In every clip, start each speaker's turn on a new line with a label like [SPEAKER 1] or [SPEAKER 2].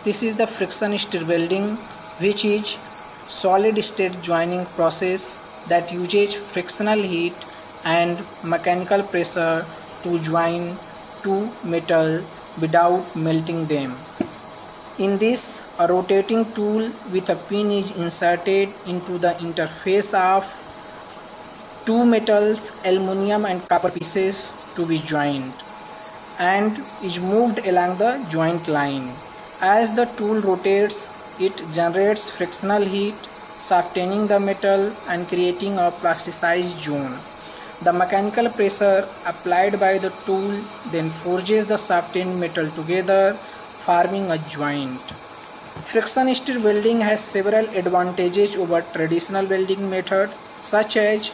[SPEAKER 1] This is the friction stir welding, which is solid state joining process that uses frictional heat and mechanical pressure to join two metal without melting them. In this, a rotating tool with a pin is inserted into the interface of two metals, aluminum and copper pieces to be joined, and is moved along the joint line. As the tool rotates, it generates frictional heat, softening the metal and creating a plasticized zone. The mechanical pressure applied by the tool then forges the softened metal together, forming a joint. Friction stir welding has several advantages over traditional welding method, such as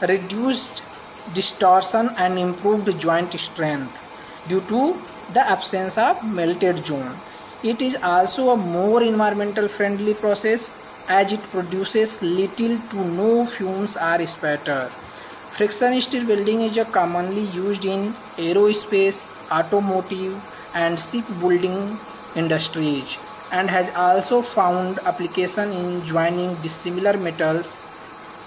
[SPEAKER 1] reduced distortion and improved joint strength due to the absence of melted zone. It is also a more environmental friendly process as it produces little to no fumes or spatter. Friction stir welding is commonly used in aerospace, automotive and shipbuilding industries, and has also found application in joining dissimilar metals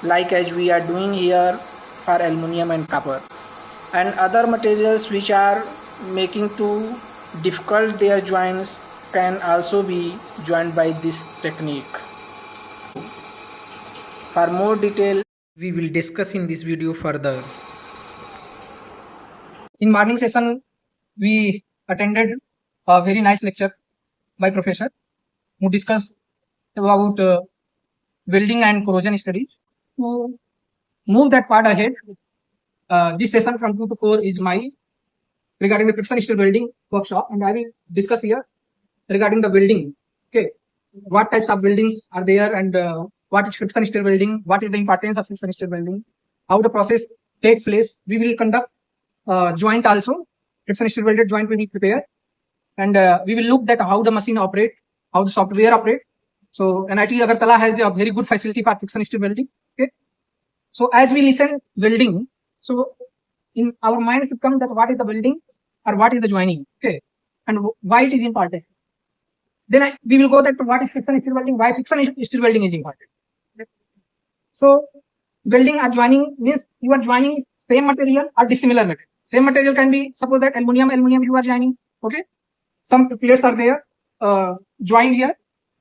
[SPEAKER 1] like as we are doing here for aluminum and copper and other materials which are making too difficult their joints can also be joined by this technique. For more detail, we will discuss in this video further.
[SPEAKER 2] In morning session, we attended a very nice lecture by professor who discussed about welding and corrosion studies. To move that part ahead, this session from 2 to 4 is my regarding the friction stir welding workshop, and I will discuss here regarding the welding. Okay, what types of weldings are there, and what is friction stir welding, what is the importance of friction stir welding, how the process take place. We will conduct joint also, friction stir welded joint will be prepared, and we will look at how the machine operate, how the software operate. So NIT Agartala has a very good facility for friction stir welding. Okay, so as we listen welding, so in our mind should come that what is the welding or what is the joining, okay, and why it is important. Then we will go that what is friction stir welding, why friction stir welding is important. So welding or joining means you are joining same material or dissimilar material. Same material can be, suppose that aluminum you are joining, okay. Some plates are there, joined here,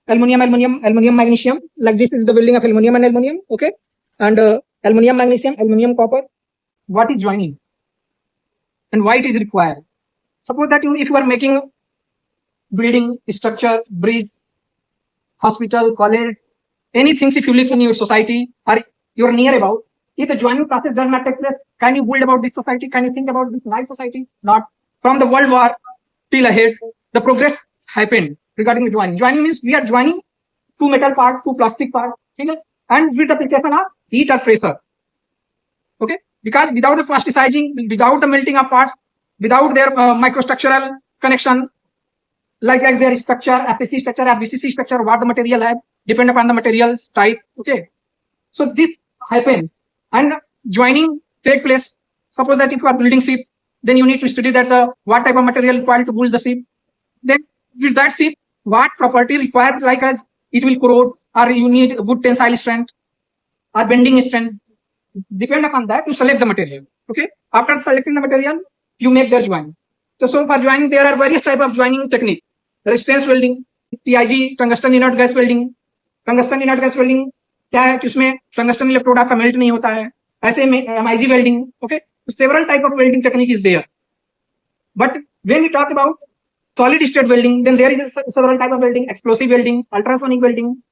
[SPEAKER 2] aluminum, magnesium, like this is the welding of aluminum and aluminum, okay. And aluminum, magnesium, aluminum, copper. What is joining and why it is required? Suppose that if you are making building, structure, bridge, hospital, college, anything, if you live in your society or you are near about, if the joining process does not take place, can you build about this society? Can you think about this nice society? Not. From the World War till ahead, the progress happened regarding the joining. Joining means we are joining two metal part, two plastic part, okay? And with the application of heat or pressure, okay? Because without the plasticizing, without the melting of parts, without their microstructural connection, like their structure, FAC structure, BCC structure, what the material have, depend upon the materials type, okay? So this happens, and joining take place. Suppose that if you are building ship, then you need to study that what type of material required to build the ship. Then with that ship, what property required, like as it will corrode, or you need good tensile strength or bending strength. Depend upon that, you select the material. Okay. After selecting the material, you make their join. So for joining, there are various types of joining technique. Resistance welding, TIG, tungsten inert gas welding. Tungsten inert gas welding क्या है कि उसमें tungsten electrode आपका melt नहीं होता है. ऐसे में MIG welding, okay. Several type of welding technique is there. But when we talk about solid state welding, then there is several type of welding: explosive welding, ultrasonic welding,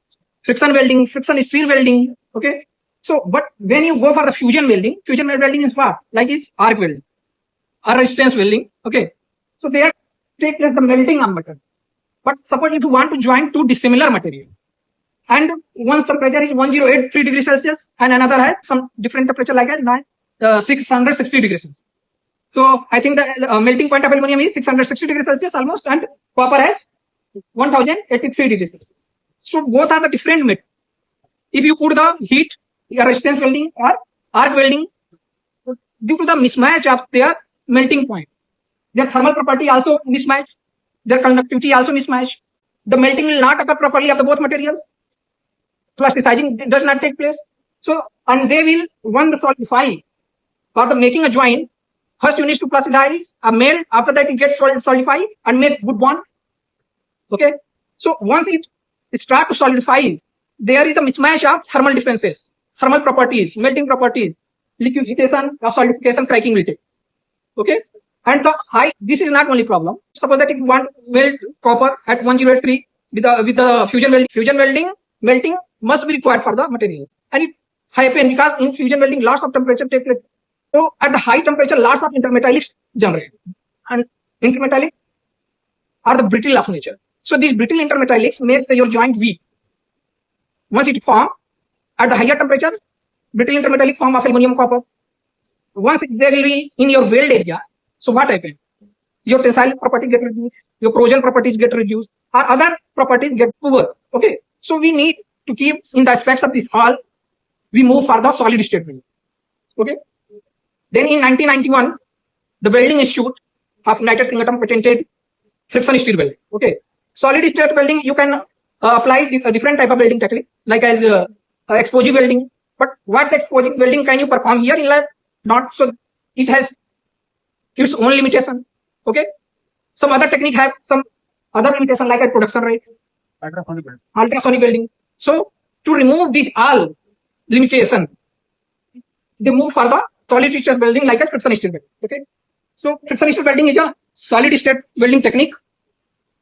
[SPEAKER 2] friction stir welding, okay. So, but when you go for the fusion welding is what? Like is arc welding or resistance welding, okay. So there take place the melting of metal. But suppose if you want to join two dissimilar material, and once the pressure is 1083 degrees Celsius and another has some different temperature like at 660 degrees Celsius. So I think the melting point of aluminum is 660 degrees Celsius almost, and copper has 1083 degrees Celsius. So both are the different metals. If you put the heat, resistance welding or arc welding, due to the mismatch of their melting point, their thermal property also mismatch, their conductivity also mismatch. the melting will not occur properly of the both materials. Plasticizing does not take place. So, and they will, when the solidify, for the making a joint, first you need to plasticize a melt, after that it gets solidify and make good bond. Okay. So once it starts to solidify, there is a mismatch of thermal differences, thermal properties, melting properties, liquefaction or solidification cracking will take. Okay. And the high, this is not only problem. Suppose that if you want to melt copper at 1083 with the fusion welding, melting must be required for the material. And it happen because in fusion welding lots of temperature take place. So at the high temperature, lots of intermetallics generate. And intermetallics are the brittle of nature. So these brittle intermetallics makes your joint weak. Once it form at the higher temperature, brittle intermetallic form of aluminum copper. Once they will be in your weld area, so what happens? Your tensile properties get reduced, your corrosion properties get reduced, or other properties get poor. Okay. So we need to keep in the aspects of this all, we move for the solid state welding. Okay. Then in 1991, the Welding Institute of United Kingdom patented friction stir welding. Okay. Solid state welding, you can apply a different type of welding technique, like as explosive welding. But what explosive welding can you perform here in lab? Not. So it has its own limitation. Okay. Some other technique have some other limitation, like a production rate, ultrasonic welding. So to remove these all limitation, they move for the solid state welding, like a friction stir welding. Okay. So friction stir welding is a solid state welding technique.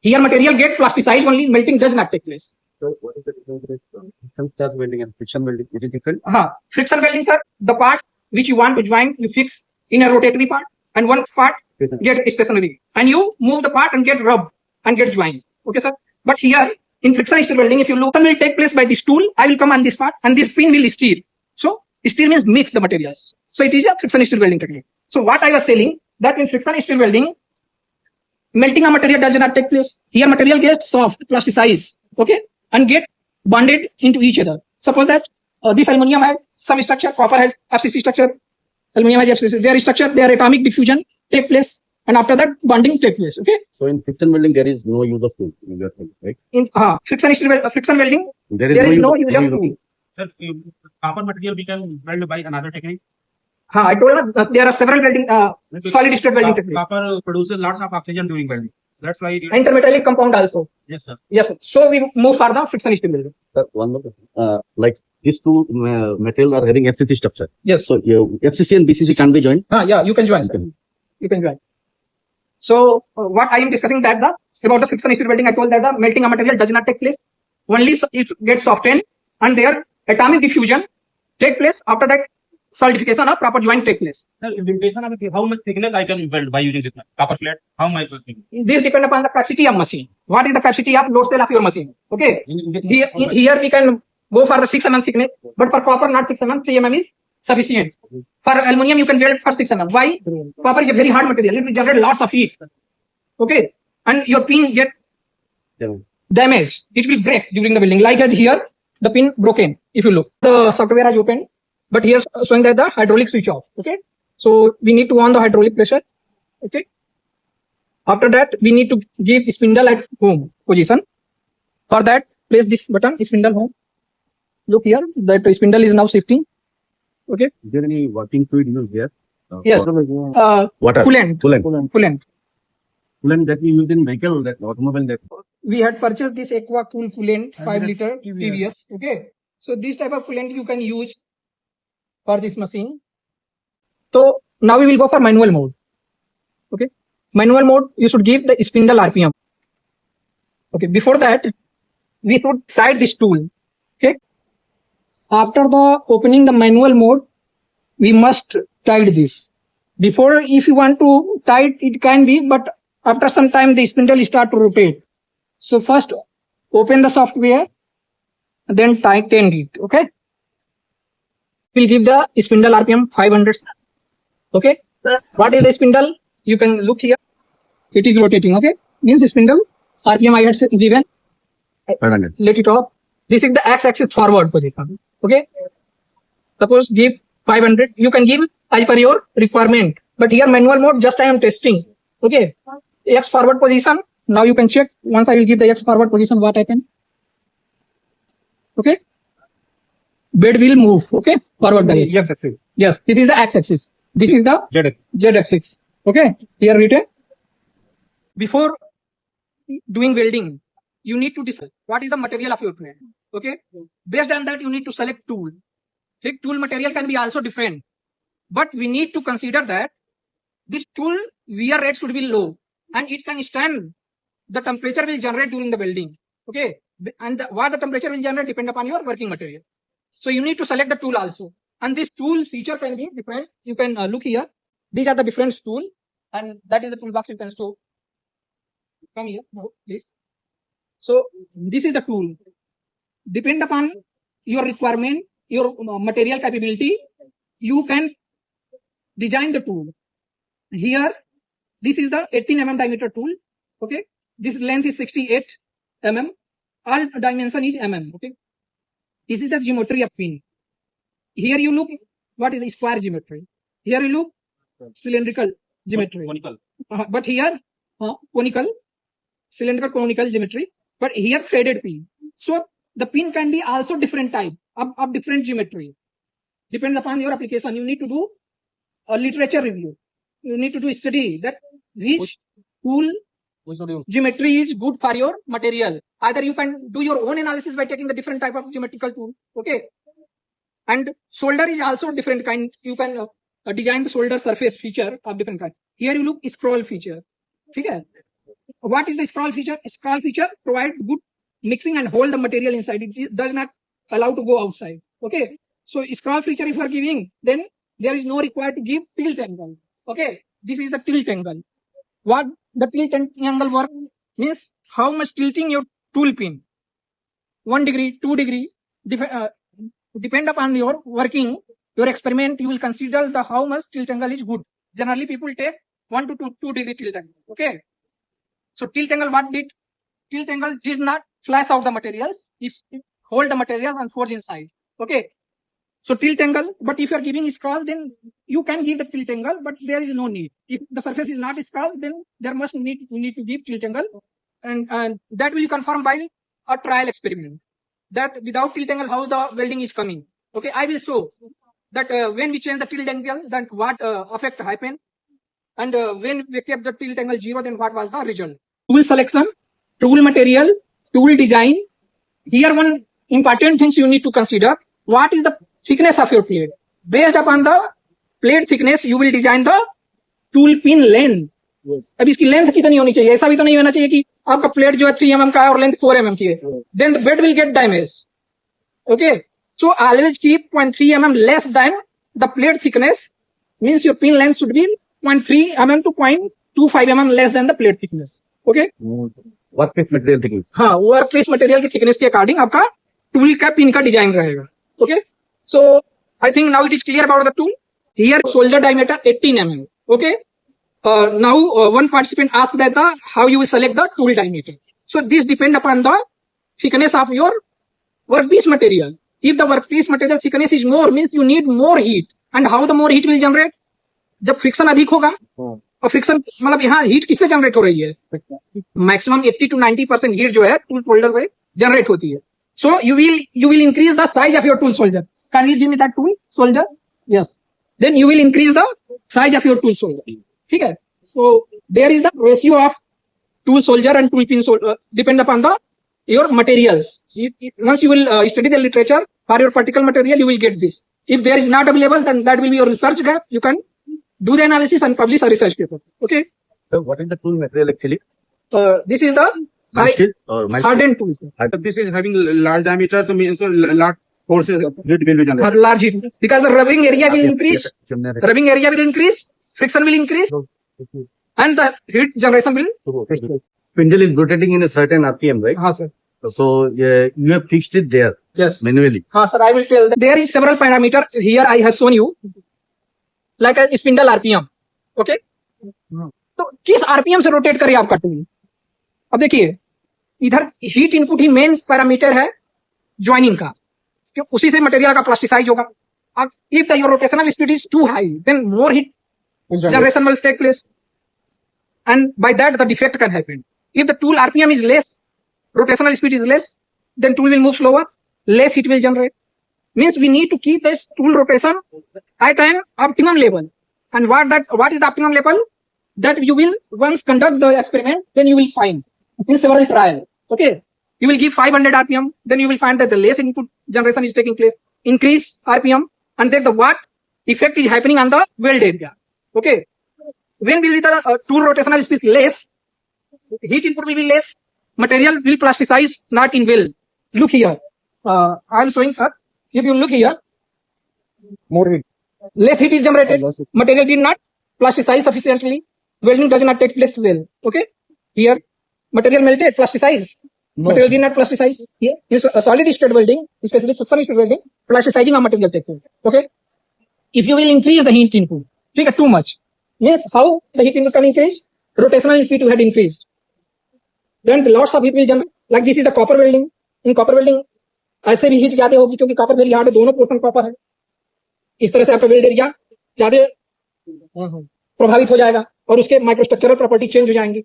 [SPEAKER 2] Here material get plasticized only, melting does not take place.
[SPEAKER 3] So what is the difference between friction stir welding and friction welding? Is it different?
[SPEAKER 2] Friction welding, sir, the part which you want to join, you fix in a rotatory part, and one part get stationary, and you move the part and get rubbed and get joined. Okay, sir. But here in friction stir welding, if you look, will take place by this tool. I will come on this part, and this pin will steer. So steer means mix the materials. So it is a friction stir welding technique. So what I was telling, that in friction stir welding, melting of material does not take place. Here material gets soft, plasticized, okay, and get bonded into each other. Suppose that this aluminum has some structure, copper has FCC structure, aluminum has FCC. Their structure, their atomic diffusion take place, and after that bonding take place. Okay.
[SPEAKER 3] So in friction welding, there is no use of tool, right?
[SPEAKER 2] In friction welding, there is no use of tool.
[SPEAKER 4] Sir, copper material we can weld by another technique.
[SPEAKER 2] I told you there are several welding, solid state welding techniques.
[SPEAKER 4] Copper produces lots of oxygen during welding. That's why it
[SPEAKER 2] intermetallic compound also.
[SPEAKER 4] Yes, sir.
[SPEAKER 2] Yes, sir. So we move for the friction stir welding.
[SPEAKER 3] One more question. Like these two materials are having FCC structure.
[SPEAKER 2] Yes.
[SPEAKER 3] So FCC and BCC can be joined.
[SPEAKER 2] Yeah, you can join. Sir. You can join. So what I am discussing that about the friction stir welding, I told that the melting of material does not take place. Only it gets softened, and their atomic diffusion take place. After that, solidification of proper joint take place.
[SPEAKER 4] Sir, limitation of how much thickness I can weld by using this copper plate? How much thickness?
[SPEAKER 2] This depends upon the capacity of machine. What is the capacity of load cell of your machine? Okay. Here we can go for the 6 mm thickness, but for copper not 6 mm, 3 mm is sufficient. For aluminum you can weld for 6 mm. Why? Copper is a very hard material. It will generate lots of heat. Okay. And your pin get damaged. It will break during the welding. Like as here, the pin broken. If you look, the software has opened. But here showing that the hydraulic switch off. Okay. So we need to on the hydraulic pressure. Okay. After that, we need to give spindle at home position. For that, place this button, spindle home. Look here, that spindle is now shifting. Okay.
[SPEAKER 3] Is there any working fluid used here?
[SPEAKER 2] Yes.
[SPEAKER 3] Water.
[SPEAKER 2] Coolant.
[SPEAKER 3] Coolant that we use in vehicle, that automobile. That
[SPEAKER 2] we had purchased this Aqua Cool coolant, 5 liter TVS. Okay. So this type of coolant you can use for this machine. So now we will go for manual mode. Okay. Manual mode, you should give the spindle RPM. Okay. Before that, we should tight this tool. Okay. After the opening the manual mode, we must tight this. Before, if you want to tight, it can be, but after some time the spindle start to rotate. So first open the software, then tighten it. Okay. We'll give the spindle RPM 500. Okay. What is the spindle? You can look here. It is rotating. Okay. Means spindle RPM I had given.
[SPEAKER 3] 500.
[SPEAKER 2] Let it off. This is the x-axis forward position. Okay. Suppose give 500. You can give as per your requirement. But here manual mode, just I am testing. Okay. X forward position Now you can check once I will give the X forward position what happened. Okay. Bed will move. Okay. Forward direction.
[SPEAKER 4] Yes, that's it.
[SPEAKER 2] Yes. This is the X axis. This is the
[SPEAKER 4] Get
[SPEAKER 2] Z axis. Okay. Here written. Before doing welding, you need to decide what is the material of your plate. Okay. Based on that, you need to select tool. Tool material can be also different, but we need to consider that this tool wear rate should be low and it can stand the temperature will generate during the welding. Okay. And what the temperature will generate depend upon your working material. So you need to select the tool also. And this tool feature can be different. You can look here. These are the different tool, and that is the toolbox you can show. Come here, now, please. So this is the tool. Depend upon your requirement, your material capability, you can design the tool. Here, this is the 18 mm diameter tool. Okay, this length is 68 mm. All dimension is mm. Okay, this is the geometry of pin. Here you look what is the square geometry. Here you look cylindrical geometry.
[SPEAKER 4] Conical.
[SPEAKER 2] But here conical, cylindrical conical geometry. But here threaded pin. So the pin can be also different type of different geometry. Depends upon your application. You need to do a literature review. You need to do study that which tool geometry is good for your material. Either you can do your own analysis by taking the different type of geometrical tool. Okay. And solder is also different kind. You can design the solder surface feature of different kind. Here you look scroll feature. Okay. What is the scroll feature? Scroll feature provides good mixing and hold the material inside. It does not allow to go outside. Okay. So scroll feature if you are giving, then there is no required to give tilt angle. Okay. This is the tilt angle. What the tilt angle work means how much tilting your tool pin. 1 degree, 2 degree, depend upon your working, your experiment, you will consider the how much tilt angle is good. Generally people take 1 to 2 degree tilt angle. Okay. So tilt angle what did? Tilt angle did not flash out the materials. If it hold the material and forge inside. Okay. So tilt angle, but if you are giving scroll, then you can give the tilt angle, but there is no need. If the surface is not scroll, then there must you need to give tilt angle, and that will be confirmed by a trial experiment. That without tilt angle, how the welding is coming. Okay, I will show that when we change the tilt angle, then what effect happened, and when we kept the tilt angle 0, then what was the result. Tool selection, tool material, tool design. Here one important things you need to consider. What is the thickness of your plate? Based upon the plate thickness, you will design the tool pin length. Yes. अब इसकी length कितनी होनी चाहिए? ऐसा भी तो नहीं होना चाहिए कि आपका प्लेट जो है 3 mm का है और लेंथ 4 mm की है. Then the bed will get damaged. Okay. So always keep 0.3 mm less than the plate thickness. Means your pin length should be 0.3 mm to 0.25 mm less than the plate thickness. Okay.
[SPEAKER 3] Workpiece material thickness.
[SPEAKER 2] हाँ, workpiece material की thickness के according आपका tool का pin का design रहेगा. Okay. So I think now it is clear about the tool. Here shoulder diameter 18 mm. Okay. Now one participant asked that how you will select the tool diameter. So this depend upon the thickness of your workpiece material. If the workpiece material thickness is more, means you need more heat. And how the more heat will generate? जब friction अधिक होगा और friction मतलब यहाँ heat किससे generate हो रही है? मैक्सिमम 80 to 90% हीट जो है टूल शोल्डर पे जनरेट होती है. So you will increase the size of your tool soldier. Can you give me that tool soldier? Yes. Then you will increase the size of your tool soldier. ठीक है. So there is the ratio of tool soldier and tool pin soldier depend upon your materials. Once you will study the literature for your particular material, you will get this. If there is not available, then that will be your research gap. You can do the analysis and publish a research paper. Okay.
[SPEAKER 3] So what is the tool material actually?
[SPEAKER 2] This is the hardened tool.
[SPEAKER 4] This is having large diameter, so means large forces heat will be generated.
[SPEAKER 2] Large heat because the rubbing area will increase. Rubbing area will increase. Friction will increase, and the heat generation will.
[SPEAKER 3] Spindle is rotating in a certain RPM, right?
[SPEAKER 2] हाँ sir.
[SPEAKER 3] So you have fixed it there.
[SPEAKER 2] Yes.
[SPEAKER 3] Manually.
[SPEAKER 2] हाँ sir, I will tell that there is several parameter here I have shown you, like a spindle RPM. Okay. तो किस RPM से rotate करे आपका tool? अब देखिए इधर heat input ही मेन पैरामीटर है ज्वाइनिंग का, क्यों उसी से मटेरियल का प्लास्टिसाइज होगा. अब if the your rotational speed is too high, then more heat generation will take place, and by that the defect can happen. If the tool RPM is less, rotational speed is less, then tool will move slower, less heat will generate. Means we need to keep this tool rotation at an optimum level. And what is the optimum level? That you will once conduct the experiment, then you will find in several trials. Okay. You will give 500 RPM, then you will find that the less input generation is taking place. Increase RPM, and then the what effect is happening on the weld area. Okay. When will be the tool rotational speed less? Heat input will be less. Material will plasticize, not in weld. Look here. I am showing, sir. If you look here,
[SPEAKER 5] More heat.
[SPEAKER 2] less heat is generated. Material did not plasticize sufficiently. Welding does not take place well. Okay. Here, material melted, plasticized. Material did not plasticize. Here, in solid state welding, especially friction state welding, plasticizing of material takes place. Okay. If you will increase the heat input, too much. Means how the heat input can increase? Rotational speed had increased. Then the lots of heat will generate. Like this is the copper welding. In copper welding, ऐसे भी heat ज्यादा होगी क्योंकि copper very hard है, दोनों portion copper है. इस तरह से आपका वेल्ड एरिया ज्यादा प्रभावित हो जाएगा और उसके माइक्रोस्ट्रक्चरल प्रॉपर्टी चेंज हो जाएंगी,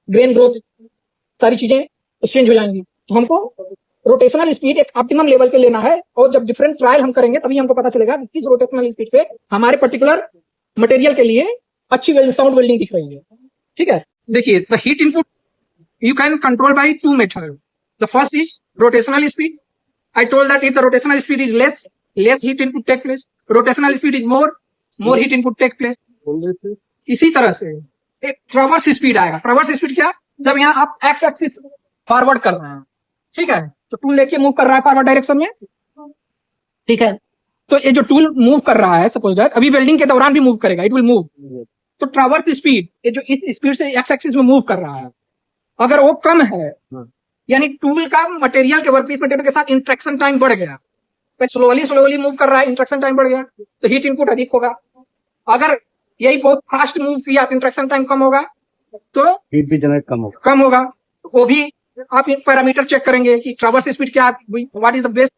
[SPEAKER 2] ग्रेन ग्रोथ, सारी चीजें चेंज हो जाएंगी. तो हमको रोटेशनल स्पीड एक ऑप्टिमम लेवल पे लेना है, और जब डिफरेंट ट्रायल हम करेंगे तभी हमको पता चलेगा कि किस रोटेशनल स्पीड पे हमारे पर्टिकुलर मटेरियल के लिए अच्छी साउंड वेल्डिंग दिख रही है. ठीक है. देखिए, the heat input you can control by two methods. The first is rotational speed. I told that if the rotational speed is less heat input take place. Rotational speed is more heat input take place. इसी तरह से एक traverse speed आएगा. Traverse speed क्या? जब यहाँ आप x axis forward कर रहे हैं, ठीक है, तो टूल लेके मूव कर रहा है फॉरवर्ड डायरेक्शन में. ठीक है. तो ये जो टूल मूव कर रहा है, सपोज दैट अभी वेल्डिंग के दौरान भी मूव करेगा, इट विल मूव. तो ट्रावर्स स्पीड, ये जो इस स्पीड से एक्स एक्सिस में मूव कर रहा है, अगर वो कम है, यानी टूल का मटेरियल के वर्कपीस मटेरियल के साथ इंट्रैक्शन टाइम बढ़ गया, तो स्लोली मूव कर रहा है, इंट्रैक्शन टाइम बढ़ गया, तो हीट इनपुट अधिक होगा. अगर यही बहुत फास्ट मूव किया तो इंट्रैक्शन टाइम कम होगा, तो
[SPEAKER 5] हीट भी जनरेट कम
[SPEAKER 2] होगा. वो भी आप पैरामीटर चेक करेंगे कि ट्रावर्स स्पीड क्या, व्हाट इज द बेस्ट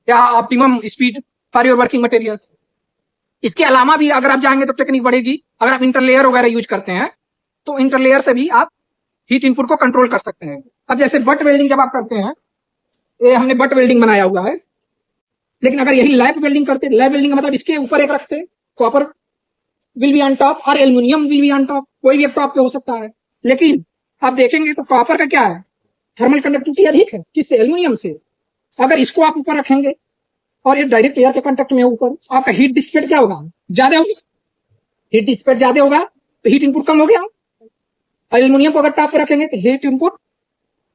[SPEAKER 2] या optimum speed for your working material. इसके अलावा भी अगर आप जाएंगे तो टेक्निक बढ़ेगी. अगर आप इंटरलेयर वगैरह यूज करते हैं तो इंटरलेयर से भी आप हीट इनपुट को कंट्रोल कर सकते हैं. अब जैसे बट वेल्डिंग जब आप करते हैं, ये हमने बट वेल्डिंग बनाया हुआ है, लेकिन अगर यही लैप वेल्डिंग करते, लैप वेल्डिंग का मतलब इसके ऊपर एक रखते, copper will be on top और aluminium will be on top, कोई भी एक टॉप पे हो सकता है. लेकिन आप देखेंगे तो कॉपर का क्या है, थर्मल कंडक्टिविटी अधिक है. किससे? एल्युमिनियम से. अगर इसको आप ऊपर रखेंगे और ये डायरेक्ट एयर के कांटेक्ट में ऊपर, आपका हीट डिसिपेट क्या होगा? ज्यादा होगा. हीट डिसिपेट ज्यादा होगा तो हीट इनपुट कम हो गया. एल्युमिनियम को अगर टॉप पे रखेंगे तो हीट इनपुट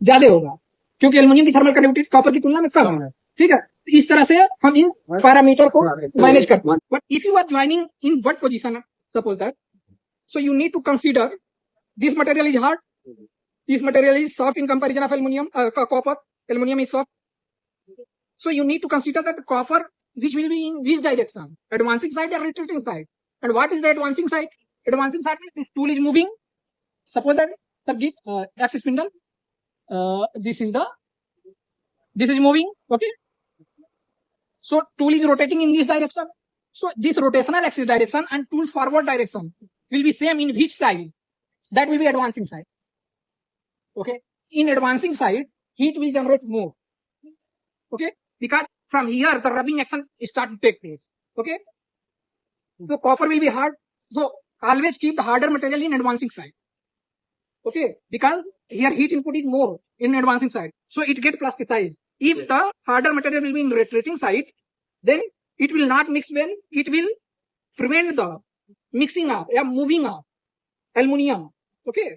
[SPEAKER 2] ज्यादा होगा, क्योंकि एल्युमिनियम की थर्मल कंडक्टिविटी कॉपर की तुलना में कम है. ठीक है. इस तरह से हम इन पैरामीटर को मैनेज करते हैं. But if you are joining in butt position, suppose that, so you need to consider this material is hard, this material is soft in comparison of aluminium, copper. Aluminium is soft, so you need to consider that the copper which will be in which direction, advancing side or retreating side. And what is the advancing side? Advancing side means this tool is moving. Suppose that sir give axis spindle, this is moving. Okay, so tool is rotating in this direction, so this rotational axis direction and tool forward direction will be same in which side? That will be advancing side. Okay, in advancing side heat will generate more. Okay, because from here the rubbing action start to take place. Okay, so copper will be hard, so always keep the harder material in advancing side. Okay, because here heat input is more in advancing side, so it get plasticized. If the harder material will be in retreating side, then it will not mix well, it will prevent the mixing up or moving up aluminum. Okay,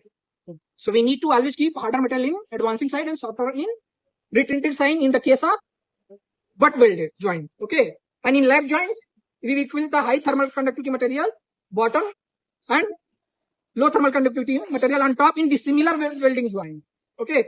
[SPEAKER 2] so we need to always keep harder material in advancing side and softer in retreating side in the case of butt welded joint. Okay, and in lap joint we will fill the high thermal conductivity material bottom and low thermal conductivity material on top in the similar welding joint. Okay,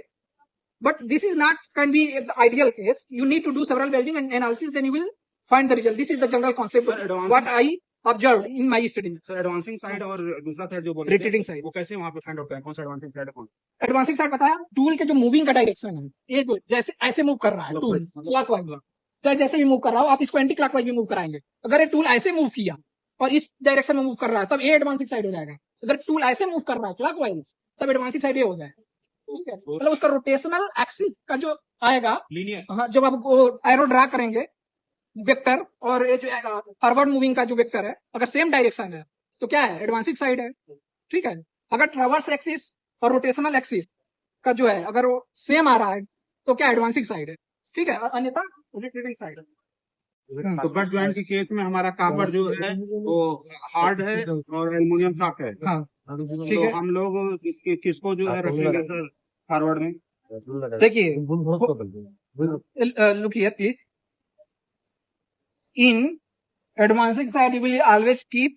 [SPEAKER 2] but this is not can be the ideal case. You need to do several welding and analysis, then you will find the result. This is the general concept of what I observed in my study.
[SPEAKER 4] Sir advancing side और दूसरा side जो बोल
[SPEAKER 2] Retreating side.
[SPEAKER 4] वो कैसे वहाँ पे find out करें कौन सा एडवांसिंग साइड है कौन?
[SPEAKER 2] एडवांसिंग साइड बताया, टूल के जो मूविंग का डायरेक्शन है, ये जो जैसे ऐसे मूव कर रहा है टूल क्लॉकवाइज, चाहे जैसे भी मूव कर रहा हो आप इसको एंटी क्लॉकवाइज भी मूव कराएंगे. अगर ये टूल ऐसे मूव किया और इस डायरेक्शन में मूव कर रहा है तब ये एडवांसिंग साइड हो जाएगा. अगर टूल ऐसे मूव कर रहा है क्लॉकवाइज तब एडवांसिंग साइड ये हो जाएगा. ठीक है, मतलब उसका रोटेशनल एक्सिस का जो आएगा,
[SPEAKER 4] लीनियर
[SPEAKER 2] हाँ, जब आप एरो ड्रा करेंगे वेक्टर, और ये जो फॉरवर्ड मूविंग का जो वेक्टर है, अगर सेम डायरेक्शन है तो क्या है, एडवांसिंग साइड है। ठीक है, अगर ट्रावर्स एक्सिस और रोटेशनल एक्सिस का जो है अगर वो सेम आ रहा है तो क्या एडवांसिंग साइड है। ठीक है, अन्यथा रिट्रीटिंग साइड है।
[SPEAKER 5] तो बट ज्वाइंट के केस में हमारा कापर जो है वो हार्ड है और एल्युमिनियम सॉफ्ट है।
[SPEAKER 2] हाँ, ठीक
[SPEAKER 5] तो
[SPEAKER 2] है,
[SPEAKER 5] हम लोग किसको जो है रखेंगे सर फॉरवर्ड में?
[SPEAKER 2] देखिए, look here please, in advancing side you will always keep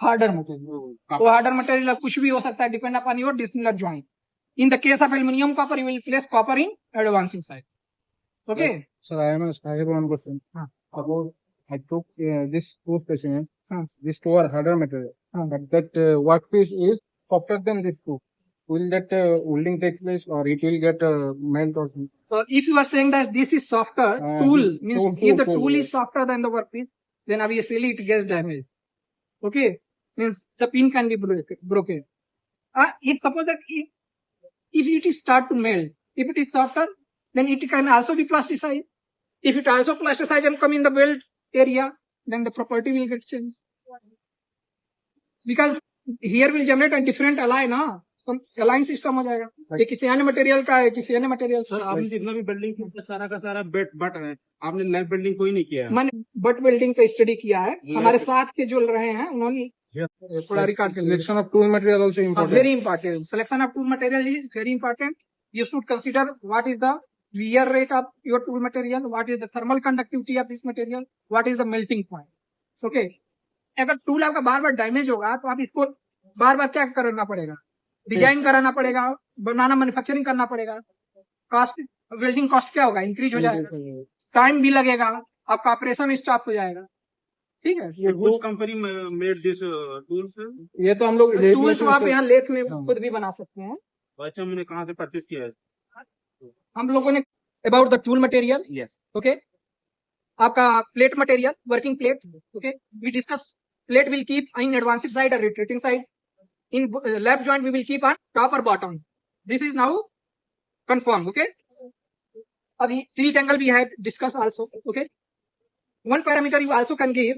[SPEAKER 2] harder material, तो harder material कुछ भी हो सकता है, depend upon your dissimilar joint. In the case of aluminum copper you will place copper in advancing side. Okay.
[SPEAKER 5] Sir, I have one question. Suppose I took this two specimens, these two are harder material, but that workpiece is softer than this two. Will that welding take place or it will get melt or something?
[SPEAKER 2] So if you are saying that this is softer, tool means if the tool is softer than the workpiece, then obviously it gets damaged. Okay, means the pin can be broken. If suppose that if it is start to melt, if it is softer, then it can also be plasticized. If it also plasticized and come in the weld area, then the property will get changed. Because here will generate a different alloy, ना, align system हो जाएगा, ये किसी अन्य material का है, किसी अन्य मटेरियल।
[SPEAKER 5] सर आपने जितना भी बिल्डिंग किया सारा का सारा बट है, आपने लैब बिल्डिंग कोई नहीं किया?
[SPEAKER 2] मैंने बट वेल्डिंग पे स्टडी किया है, हमारे साथ के जो रहे हैं उन्होंने थोड़ा रिकॉर्ड कर लिया।
[SPEAKER 5] Selection of tool material also important.
[SPEAKER 2] Very important, selection of tool material is very important. You should consider what is the wear rate of your tool material, what is the thermal conductivity of this material, what is the melting point. Okay, अगर tool आपका बार बार damage होगा तो आप इसको बार बार क्या करना पड़ेगा, design कराना पड़ेगा, बनाना, मैन्युफैक्चरिंग करना पड़ेगा, कॉस्ट, वेल्डिंग कॉस्ट क्या होगा, इंक्रीज हो जाएगा, टाइम भी लगेगा, आपका ऑपरेशन स्टॉप हो जाएगा. ठीक है,
[SPEAKER 5] ये कुछ कंपनी मेड दिस टूल्स?
[SPEAKER 2] ये तो हम लोग टूल तो आप यहाँ लेथ में खुद भी बना सकते हैं.
[SPEAKER 5] अच्छा, मैंने कहाँ से परचेज किया है?
[SPEAKER 2] हम लोगों ने about the tool material.
[SPEAKER 5] Yes.
[SPEAKER 2] Okay, आपका plate material, working plate. Okay, we discuss plate will keep in advancing side और retreating side. In lap joint we will keep on top और bottom. This is now confirm. Okay, अभी tilt angle we had discussed also. Okay, one parameter you also can give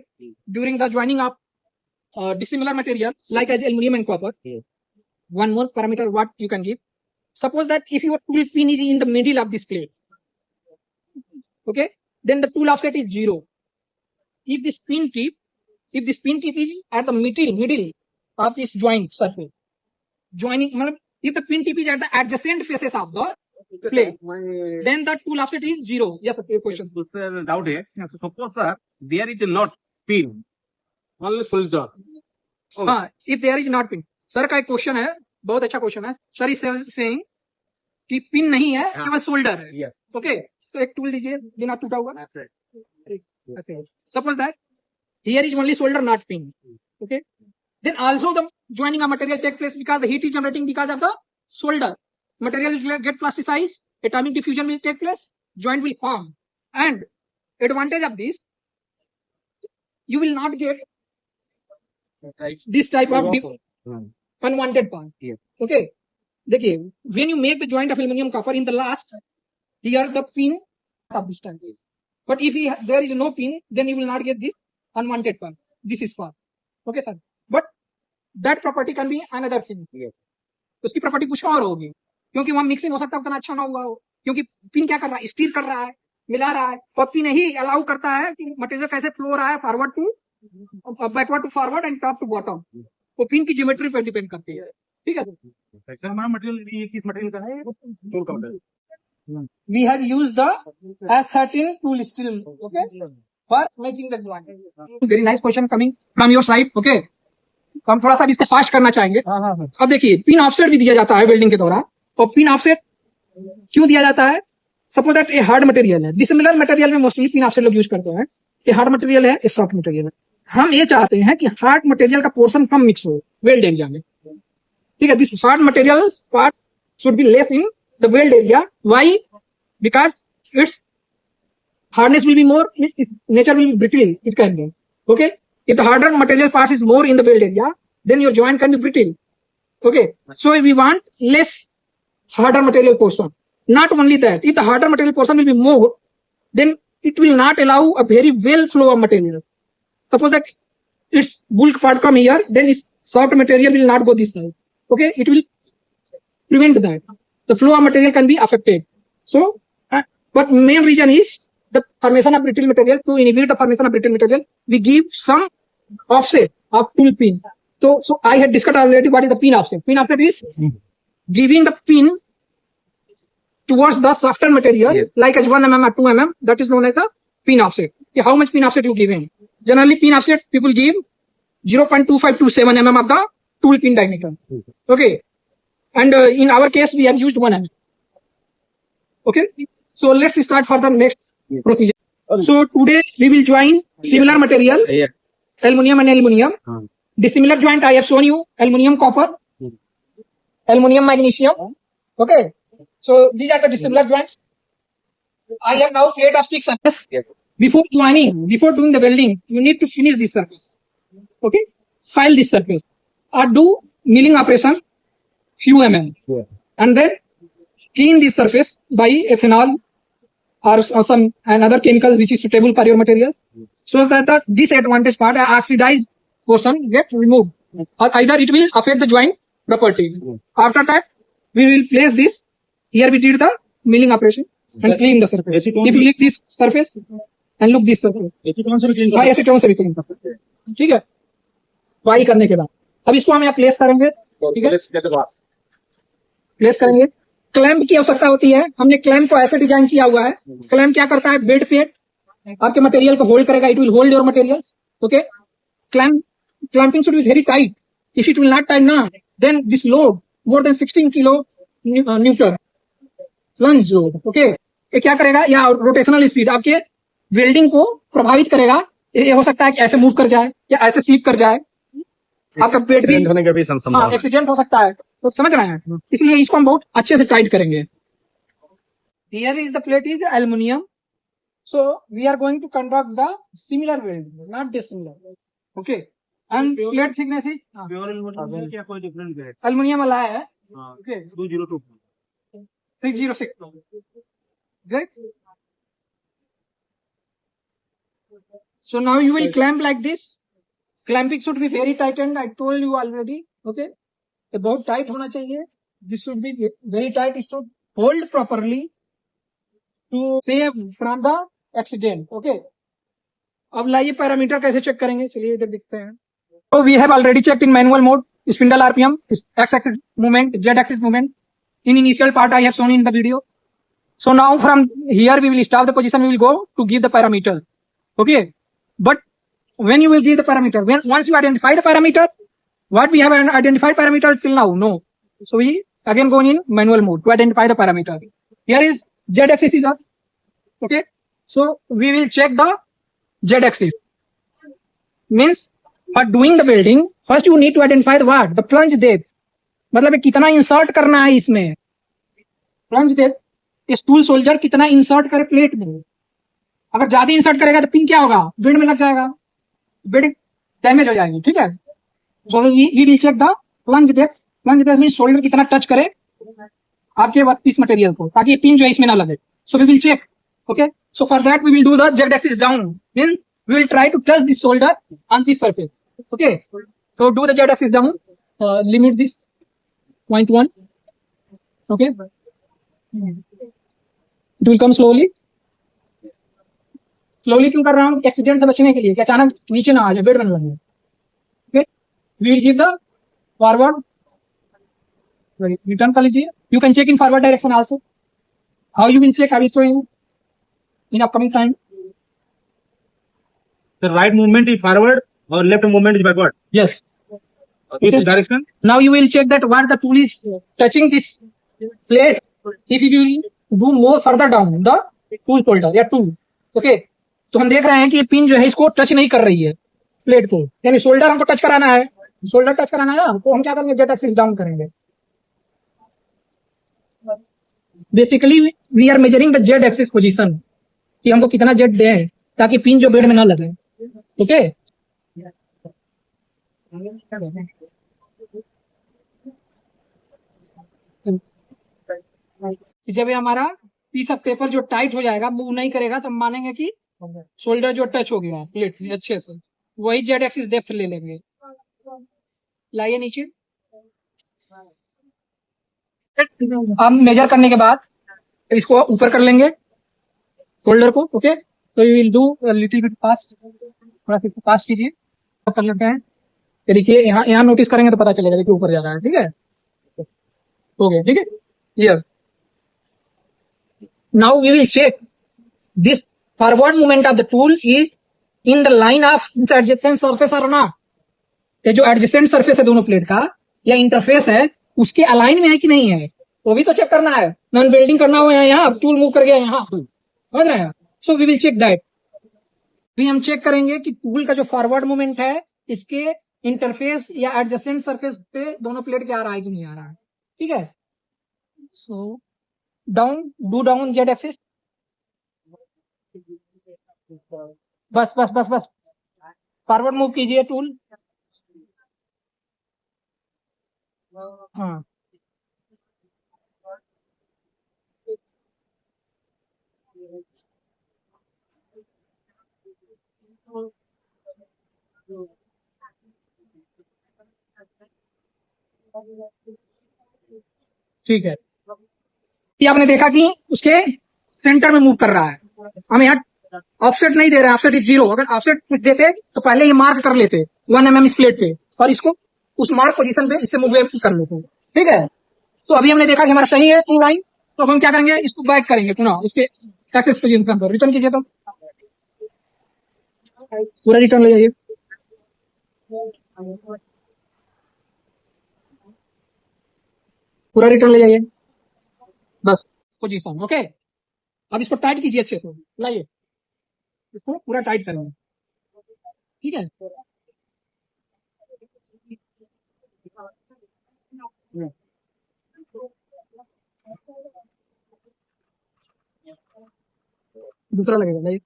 [SPEAKER 2] during the joining of dissimilar material like as aluminum and copper. One more parameter what you can give. Suppose that if your tool pin is in the middle of this plate, okay, then the tool offset is 0. If this pin tip is at the middle of this joint surface, joining, if the pin tip is at the adjacent faces of the plate, then the tool offset is 0. Yes, sir, question.
[SPEAKER 4] doubt here. Suppose sir, there is not pin,
[SPEAKER 5] Only full job.
[SPEAKER 2] हाँ, if there is not pin. Sir का एक question है, बहुत अच्छा question है. Sir is saying कि pin नहीं है, केवल शोल्डर है. ओके, तो एक टूल दीजिए बिना टूटा हुआ. Suppose that here is only shoulder not pin. Okay, then also the joining of material take place because the heat is generating because of the shoulder. Material will get plasticized, atomic diffusion will take place, joint will form. And advantage of this, you will not get this type of unwanted part. Okay, देखिए, when you make the joint of aluminum copper in the last, here the pin of this type. But if there is no pin, then you will not get this unwanted part. This is part. Okay sir, but that property can be another thing. उसकी property कुछ और होगी, क्योंकि वहां mixing हो सकता है उतना अच्छा ना हुआ हो, क्योंकि पिन क्या कर रहा है, स्टीर कर रहा है, मिला रहा है, और पिन ही अलाउ करता है कि मटेरियल कैसे फ्लो रहा है, forward to backward to forward and top to bottom. वो पिन की ज्योमेट्री पर डिपेंड करती है. ठीक है,
[SPEAKER 4] सर हमारा मटेरियल ये किस मटेरियल का है? टूल का material.
[SPEAKER 2] we have used the S13 tool steel, okay, for making the joint. Very nice question coming from your side. Okay, तो हम थोड़ा सा इसको फास्ट करना चाहेंगे. अब देखिए, पिन ऑफसेट भी दिया जाता है वेल्डिंग के दौरान. और पिन ऑफसेट क्यों दिया जाता है? सपोज दैट ये हार्ड मटेरियल है, डिसिमिलर मटेरियल में मोस्टली पिन ऑफसेट लोग यूज करते हैं. ये हार्ड मटेरियल है, ये सॉफ्ट मटेरियल है. हम ये चाहते हैं कि हार्ड मटेरियल का पोर्शन कम मिक्स हो वेल्ड एरिया में. ठीक है, this hard material part should be less in the weld area. Why? Because its hardness will be more, its nature will be brittle. It can be. Okay, if the harder material parts is more in the weld area, then your joint can be brittle. Okay, so we want less harder material portion. Not only that, if the harder material portion will be more, then it will not allow a very well flow of material. Suppose that its bulk part come here, then its soft material will not go this side. Okay, it will prevent that. The flow of material can be affected. So, but main reason is the formation of brittle material. To inhibit the formation of brittle material, we give some offset of tool pin. So I had discussed already what is the pin offset. Pin offset is giving the pin towards the softer material, like as 1 mm or 2 mm, that is known as the pin offset. Okay, how much pin offset you giving? Generally, pin offset people give 0.2527 mm of the tool pin diameter. Okay, and in our case, we have used 1 mm. Okay, so let's start for the next procedure. So today we will join similar material, aluminium and aluminium. The similar joint I have shown you: aluminium copper, aluminium magnesium. Okay, so these are the dissimilar joints. I have now plate of 6 surface. Before doing the welding, you need to finish this surface. Okay, file this surface or do milling operation few mm, and then clean this surface by ethanol or some another chemical which is suitable for your materials, so that the disadvantaged part, oxidized portion, get removed, or either it will affect the joint property. After that, we will place this. Here we did the milling operation and clean the surface. If you look this surface and look this surface, acetone से भी clean करते हैं. ठीक है, Y करने के बाद अब इसको हम यहाँ प्लेस करेंगे. ठीक है, प्लेस करेंगे. क्लैंप की आवश्यकता होती है. हमने क्लैंप को ऐसे डिजाइन किया हुआ है. क्लैंप क्या करता है? बेड पे आपके मटेरियल को होल्ड करेगा. It will hold your materials. Okay, clamping should be very tight. If it will not tight now, then this load more than 16 kilo Newton plunge load. Okay, ये क्या करेगा? या रोटेशनल स्पीड आपके welding को प्रभावित करेगा. ये हो सकता है कि ऐसे मूव कर जाए या ऐसे स्लिप कर जाए. आपका पेट भी एक्सीडेंट हो सकता है. तो समझ रहे हैं, इसलिए इसको हम बहुत अच्छे से टाइट करेंगे. Here is the plate is aluminium. So we are going to conduct the similar welding, not dissimilar. Okay, and plate thickness is
[SPEAKER 4] pure aluminium क्या कोई डिफरेंट ग्रेड?
[SPEAKER 2] aluminium वाला है. Okay,
[SPEAKER 4] 202
[SPEAKER 2] 606. Great. So now you will clamp like this. Clamping should be very tightened. I told you already. Okay, ये बहुत tight होना चाहिए. This should be very tight. It should hold properly to save from the accident. Okay. अब लाइए parameter कैसे check करेंगे. चलिए इधर देखते हैं. So we have already checked in manual mode spindle RPM, x-axis movement, z-axis movement. In initial part I have shown in the video. So now from here we will stop the position. We will go to give the parameter. Okay, but when you will give the parameter, once you identify the parameter, what we have identified parameter till now, no. So we again go in manual mode to identify the parameter. Here is z-axis is up. Okay, so we will check the z-axis. Means for doing the welding, first you need to identify the what? The plunge depth. मतलब कितना insert करना है इसमें. Plunge depth, इस tool soldier कितना insert करे plate में. अगर ज्यादा इंसर्ट करेगा तो पिन क्या होगा? बेड में लग जाएगा, बेड डैमेज हो जाएगी. ठीक है, so we will check the plunge depth. Plunge depth mean shoulder कितना टच करे आपके वर्कपीस मटेरियल को, ताकि ये पिन जो है इसमें ना लगे. So we will check. Okay, so for that we will do the z-axis down. Means we will try to touch this shoulder on this surface. Okay, so do the z-axis down. Limit this 0.1. Okay, it will come slowly. Slowly क्यों कर रहा हूँ? Accident से बचने के लिए कि अचानक नीचे ना आ जाए, बेड बन लगे. Okay, we will give the forward. Return कर लीजिए. You can check in forward direction also. How you will check? I will show you in upcoming time.
[SPEAKER 4] The right movement is forward or left movement is backward?
[SPEAKER 2] Yes.
[SPEAKER 4] Which direction?
[SPEAKER 2] Now you will check that what the tool is touching this plate. If you will do more further down the tool shoulder या tool. Okay, तो हम देख रहे हैं कि ये pin जो है इसको टच नहीं कर रही है प्लेट को, यानी शोल्डर हमको टच कराना है. शोल्डर टच कराना है ना, तो हम क्या करेंगे? z-axis डाउन करेंगे. Basically we are measuring the z-axis position, कि हमको कितना जेट दें ताकि पिन जो बेड में ना लगे. ओके, जब ये हमारा पीस ऑफ पेपर जो टाइट हो जाएगा, मूव नहीं करेगा, तो हम मानेंगे कि शोल्डर जो टच हो गया है प्लेट में अच्छे से, वही जेड एक्सिस डेप्थ ले लेंगे। लाइए नीचे। अब मेजर करने के बाद इसको ऊपर कर लेंगे शोल्डर को। ओके, तो you will do little bit fast, थोड़ा सा फास्ट कीजिए। कर लेते हैं। ये देखिए, यहाँ यहाँ नोटिस करेंगे तो पता चलेगा कि ऊपर जा रहा है। ठीक है, हो गया। ठीक है, clear. Now we will check this forward movement of the tool is in the line of its adjacent surface or not। ये जो adjacent surface है दोनों प्लेट का या इंटरफेस है, उसके अलाइन में है कि नहीं है, वो भी तो चेक करना है। नॉन वेल्डिंग करना हो यहाँ, टूल मूव कर गया यहाँ, समझ रहे हैं। So we will check that. भी हम चेक करेंगे कि टूल का जो फॉरवर्ड मूवमेंट है इसके इंटरफेस या एडजेसेंट सरफेस पे दोनों प्लेट के आ रहा है कि नहीं आ रहा है। ठीक है, so down, do down Z axis. बस बस बस बस, फॉरवर्ड मूव कीजिए टूल। हाँ, ठीक है। ये आपने देखा कि उसके सेंटर में मूव कर रहा है। हम यहाँ ऑफसेट नहीं दे रहे हैं, ऑफसेट इज 0। अगर ऑफसेट कुछ देते तो पहले ये मार्क कर लेते 1 mm इस प्लेट पे, और इसको उस मार्क पोजीशन पे इससे मूव कर लेते। ठीक है, तो अभी हमने देखा कि हमारा सही है टू लाइन। तो अब हम क्या करेंगे, इसको बैक करेंगे पुनः उसके एक्सेस पोजीशन पर। रिटर्न कीजिए, तो पूरा रिटर्न ले जाइए। पूरा रिटर्न ले जाइए, बस पोजीशन। ओके, अब इसको टाइट कीजिए अच्छे से, लाइए इसको पूरा टाइट करेंगे। ठीक है, दूसरा लगेगा, लाइए।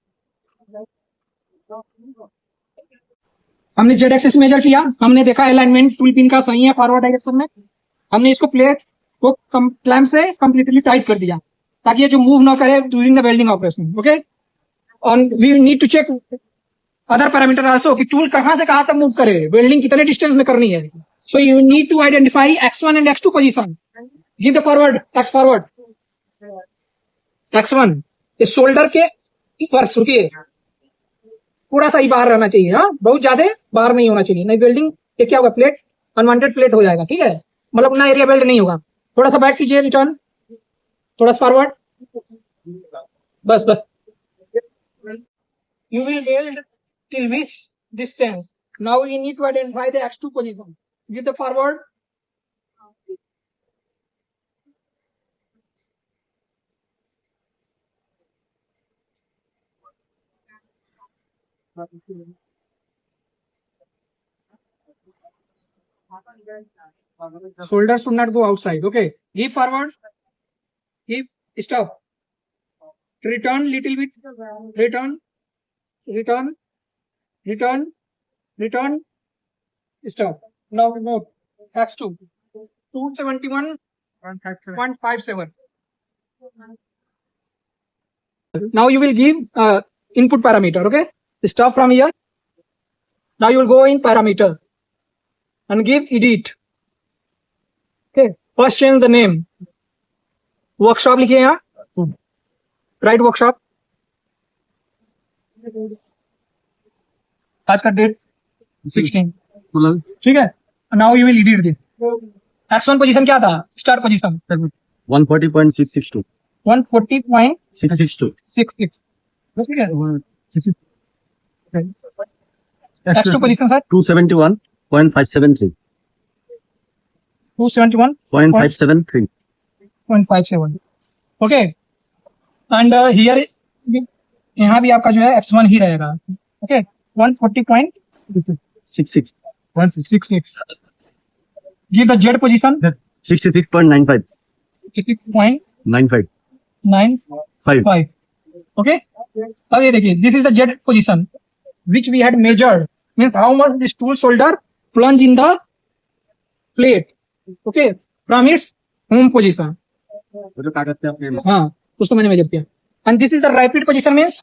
[SPEAKER 2] हमने जेड एक्सिस मेजर किया, हमने देखा अलाइनमेंट टूल पिन का सही है फॉरवर्ड डायरेक्शन में। हमने इसको प्लेट को क्लैंप से कंप्लीटली टाइट कर दिया ताकि ये जो मूव ना करे during the welding operation. Okay, और we need to check other parameter also कि टूल कहां से कहां तक मूव करे, वेल्डिंग कितने डिस्टेंस में करनी है। So you need to identify x1 and x2 position. Give the forward, x forward, x1 इस शोल्डर के ऊपर, रुकिए, थोड़ा सा ही बाहर रहना चाहिए। हाँ, बहुत ज्यादा बाहर नहीं होना चाहिए, नहीं वेल्डिंग ये क्या होगा, प्लेट अनवांटेड प्लेट हो जाएगा। ठीक है, मतलब उतना एरिया वेल्ड नहीं होगा। थोड़ा सा बैक कीजिए, रिटर्न, थोड़ा सा फॉरवर्ड, बस बस। You will weld till which distance? Now we need to identify the x2 position. Give the forward. Shoulder should not go outside. Okay. Give forward. Give. Stop. Return little bit. Return. Return. Return. Return. Stop. Now note. X2. 271.57. Now you will give input parameter. Okay. Stop from here. Now you will go in parameter and give edit. Okay. First change the name. Workshop लिखिए यहाँ. Write workshop. आज का date 16. ठीक है. Now you will edit this. X1 position क्या था? Start position
[SPEAKER 3] 140.662.
[SPEAKER 2] 140.66.
[SPEAKER 3] 662.
[SPEAKER 2] ठीक है. X2 position sir
[SPEAKER 3] 271.573.
[SPEAKER 2] 271.57.
[SPEAKER 3] 0.573.
[SPEAKER 2] Okay, and here यहाँ भी आपका जो है x1 ही रहेगा. Okay, 140.66.
[SPEAKER 3] 66.
[SPEAKER 2] Give the Z position
[SPEAKER 3] 66.95.
[SPEAKER 2] 66.95.
[SPEAKER 3] 5.
[SPEAKER 2] Okay, अब ये देखिए, this is the Z position which we had measured, means how much this tool shoulder plunge in the plate, okay, from its home position.
[SPEAKER 3] वो जो कागज से अपने
[SPEAKER 2] हाँ, उसको मैंने मेजर किया। And this is the rapid position means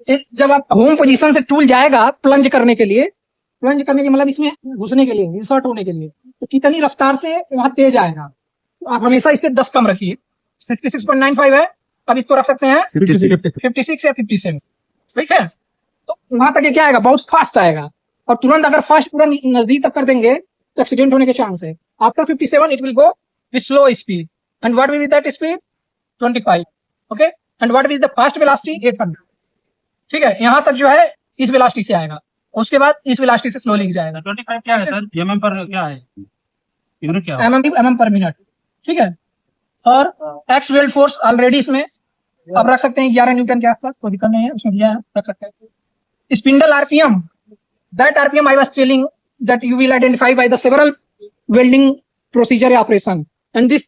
[SPEAKER 2] जब आप होम पोजीशन से टूल जाएगा प्लंज करने के लिए, प्लंज करने के मतलब इसमें घुसने के लिए, इंसर्ट होने के लिए, तो कितनी रफ्तार से वहां तेज आएगा। तो आप हमेशा इससे 10 कम रखिए। 66.95 है, अब इसको रख सकते हैं 56 या 57, ठीक है। तो वहां तक ये क्या आएगा, बहुत फास्ट आएगा। और तुरंत अगर फास्ट पूरा नजदीक तक कर देंगे तो एक्सीडेंट होने के चांस है। After 57 it will go with slow speed and what will be that speed 25, okay. And what will the fast velocity 800, ठीक है। यहाँ तक जो है इस वेलोसिटी से आएगा, उसके बाद इस वेलोसिटी से स्लोली जाएगा।
[SPEAKER 4] 25 क्या है सर? एमएम पर क्या है? यूनिट क्या है?
[SPEAKER 2] एमएम पर मिनट, ठीक है। और एक्स वेल्ड फोर्स ऑलरेडी इसमें आप रख सकते हैं 11 न्यूटन के आसपास, कोई दिक्कत नहीं है, उसमें दिया है, रख सकते हैं। Spindle RPM, that RPM I was telling that you will identify by the several welding procedure operation, and this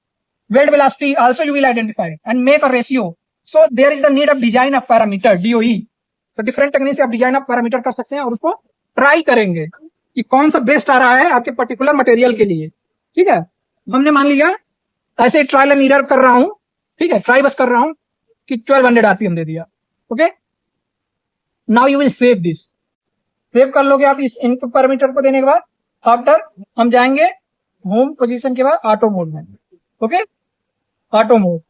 [SPEAKER 2] weld velocity also you will identify and make a ratio. So there is the need of design of parameter DOE. So different techniques से आप design of parameter कर सकते हैं और उसको try करेंगे कि कौन सा बेस्ट आ रहा है आपके पर्टिकुलर मटेरियल के लिए, ठीक है। हमने मान लिया ऐसे ट्रायल एंड एरर कर रहा हूं, ठीक है, ट्राई बस कर रहा हूं कि 1200 आरपीएम दे दिया, okay. Now you will save this, save कर लोगे आप इस इनपुट पैरामीटर को देने के बाद। आफ्टर हम जाएंगे होम पोजीशन के बाद ऑटो मोड में, ओके। ऑटो मोड,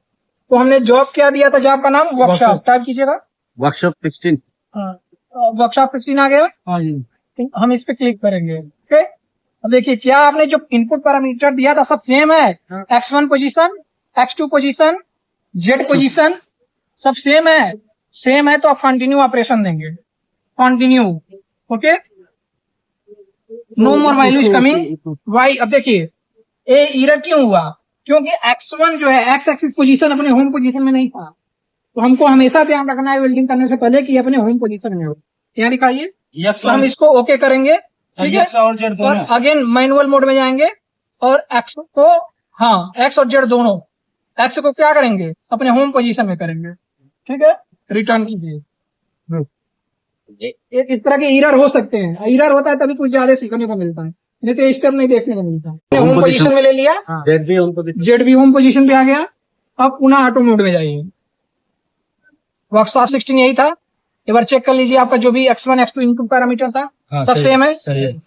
[SPEAKER 2] तो हमने जॉब क्या दिया था, जॉब का नाम वर्कशॉप, टाइप कीजिएगा
[SPEAKER 3] वर्कशॉप 16।
[SPEAKER 2] हाँ, वर्कशॉप 16 आ गया।
[SPEAKER 5] हाँ जी।
[SPEAKER 2] तो हम इस पे क्लिक करेंगे, ओके। अब देखिए क्या आपने जो इनपुट पैरामीटर दिया था सब सेम है, x1 position, x2 position, z position सब सेम है। सेम है तो आप कंटिन्यू ऑपरेशन देंगे, continue, okay. No more value is coming why. अब देखिए ए एरर क्यों हुआ, क्योंकि x1 जो है एक्स एक्सिस पोजीशन अपने होम पोजीशन में नहीं था। तो हमको हमेशा ध्यान रखना है वेल्डिंग करने से पहले कि ये अपने होम पोजीशन में हो। यहाँ दिखाइए, तो हम इसको ओके करेंगे, ठीक है।
[SPEAKER 4] और जेड
[SPEAKER 2] और अगेन मैनुअल मोड में जाएंगे और एक्स को, हाँ, एक्स और जेड दोनों, एक्स को क्या करेंगे अपने होम पोजीशन में करेंगे, ठीक है। रिटर्न कीजिए। इस तरह के एरर हो सकते हैं, एरर होता है तभी कुछ ज्यादा सीखने को मिलता है, जैसे स्टेप नहीं देखने को मिलता है। होम पोजीशन में ले लिया,
[SPEAKER 3] जेड भी उनको
[SPEAKER 2] जेड भी होम पोजीशन पे आ गया। अब पुनः ऑटो मोड में जाइए। वर्कशॉप 16 यही था, एक बार चेक कर लीजिए आपका जो भी x1 x2 इनपुट पैरामीटर था सब सेम है,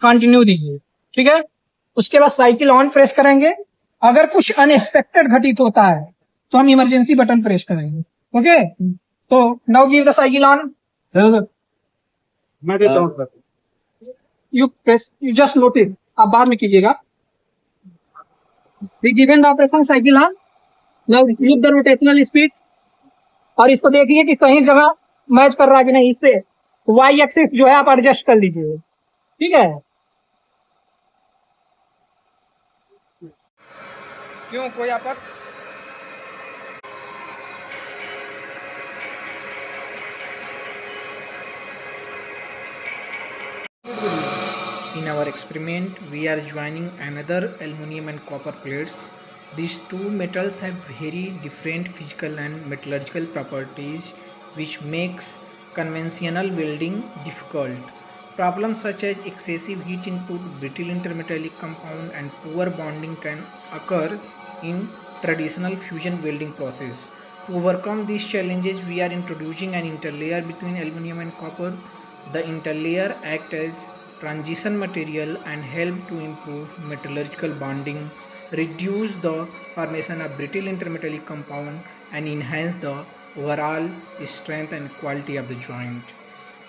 [SPEAKER 2] कंटिन्यू दीजिए, ठीक है। उसके बाद साइकिल ऑन प्रेस करेंगे। अगर कुछ अनएक्सपेक्टेड घटित होता है तो हम इमरजेंसी बटन प्रेस करेंगे, ओके। तो now give the cycle on,
[SPEAKER 5] मैं देता हूँ sir.
[SPEAKER 2] You press, you just notice, आप बाद में कीजिएगा। Given the operation cycle on, now look the rotational speed, और इसको देखिए कि सही जगह मैच कर रहा है कि नहीं। इससे वाई एक्सिस जो है आप एडजस्ट कर लीजिए, ठीक है। क्यों, कोई आपत्ति?
[SPEAKER 1] In our experiment, we are joining another aluminum and copper plates. These two metals have very different physical and metallurgical properties, which makes conventional welding difficult. Problems such as excessive heat input, brittle intermetallic compound, and poor bonding can occur in traditional fusion welding process. To overcome these challenges, we are introducing an interlayer between aluminum and copper. The interlayer acts as transition material and help to improve metallurgical bonding, reduce the formation of brittle intermetallic compound, and enhance the overall strength and quality of the joint.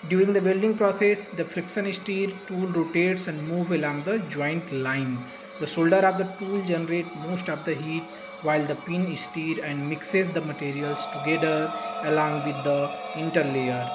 [SPEAKER 1] During the welding process, the friction stir tool rotates and moves along the joint line. The shoulder of the tool generates most of the heat, while the pin stir and mixes the materials together along with the interlayer.